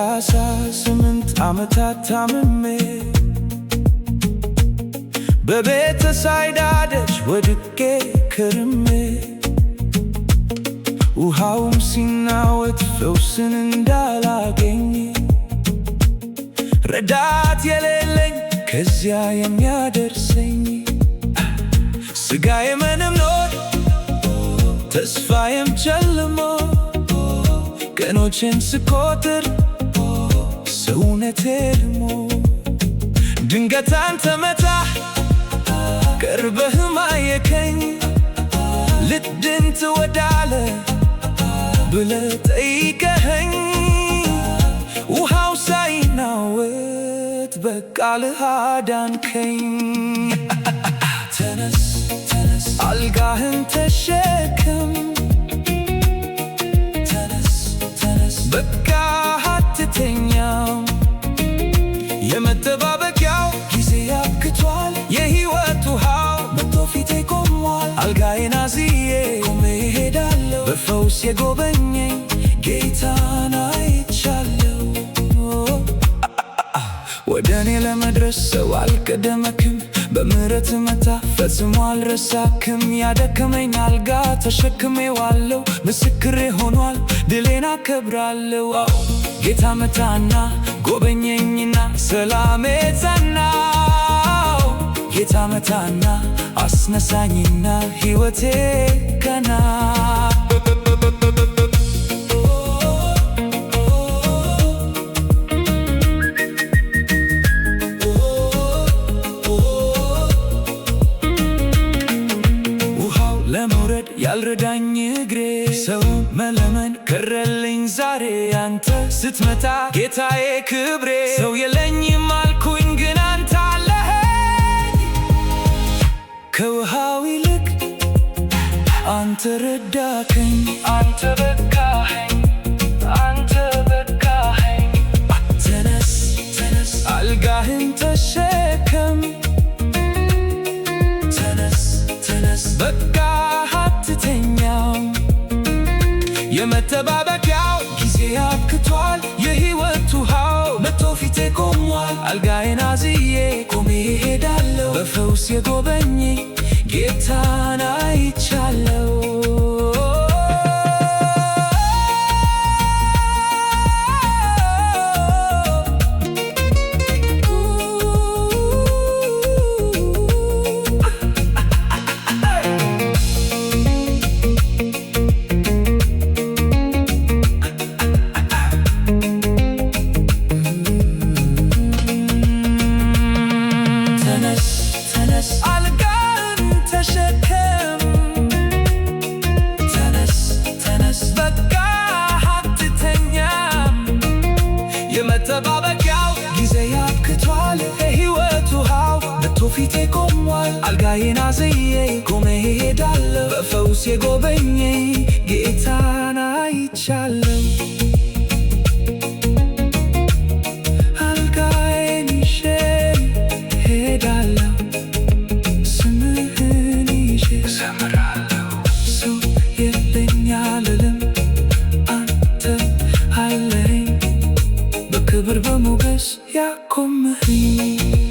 38 ዓመታት ታምሜ በቤተ ሳይዳ ደጅ ወድቄ ከርሜ ውሃውም ሲናወጥ ፈውስን እንዳላገኝ ረዳት የሌለኝ ከዚያ የሚያደርሰኝ ሥጋዬ ምንም ኖር ተስፋዬም ጨልሞ ቀኖቼን ስቆጥር ሰውነቴ ደሞ ድንገት አንተ መጣህ ቀርበህም አየከኝ ልትድን ትወዳለህ ብለህ ጠይቀኸኝ ውሃው ሳይናወጥ በቃልህ አዳንከኝ። ተነስ ተነስ አልጋህን ተሸከም በቃ አትተኛም የመጠባበቂያው ጊዜ አብቅቷል የሕይወት ውሃው መጥቶ ፊቴ ቆሟል አልጋዬን አዝዬ ቆሜ እሄዳለሁ በፈውስ የጎበኘኝ ጌታን አይቻለሁ። ወደ እኔ ለመድረስ ሰው አልቀደመክም በምሕረት መታ ፈጽሞ አልረሳክም ያደከመኝ አልጋ ተሸክሜዋለሁ ምስክሬ ሆኗል ድሌን አከብራለሁ። ጌታ መታና ጎበኘኝና ሰላሜ ጸና ጌታ መታና አስነሳኝና ሕይወቴ ቀና ለመውረድ ያልረዳኝ እግሬ ሰው መለመን ከረልኝ ዛሬ አንተ ስትመጣ ጌታዬ ክብሬ ሰው የለኝም አልኩኝ ግን አንተ አለኸኝ ከውሃው ይልቅ አንተ ረዳከኝ አንተ በቃኸኝ አንተ በቃኸኝ። ተነስ ተነስ አልጋህን ተሸከም በቃ አትተኛም የመጠባበቂያው ጊዜ አብቅቷል የሕይወት ውሃው መጥቶ ፊቴ ቆሟል አልጋዬን አዝዬ ቆሜ እሄዳለሁ በፈውስ የጎበኘኝ ጌታን አይቻለሁ። የመጠባበቂያው ጊዜ አብቅቷል የሕይወት ውሃው መጥቶ ፊቴ ቆሟል አልጋዬን አዝዬ ቆሜ እሄዳለሁ በፈውስ የጎበኘኝ ጌታን አይቻለሁ። አልጋዬን ይዤ እሄዳለሁ ስምህን ይዤ እዘምራለሁ ሰው የለኝ አልልም አንተ አለኝ ክብር በሞገስ ያቆምኸኝ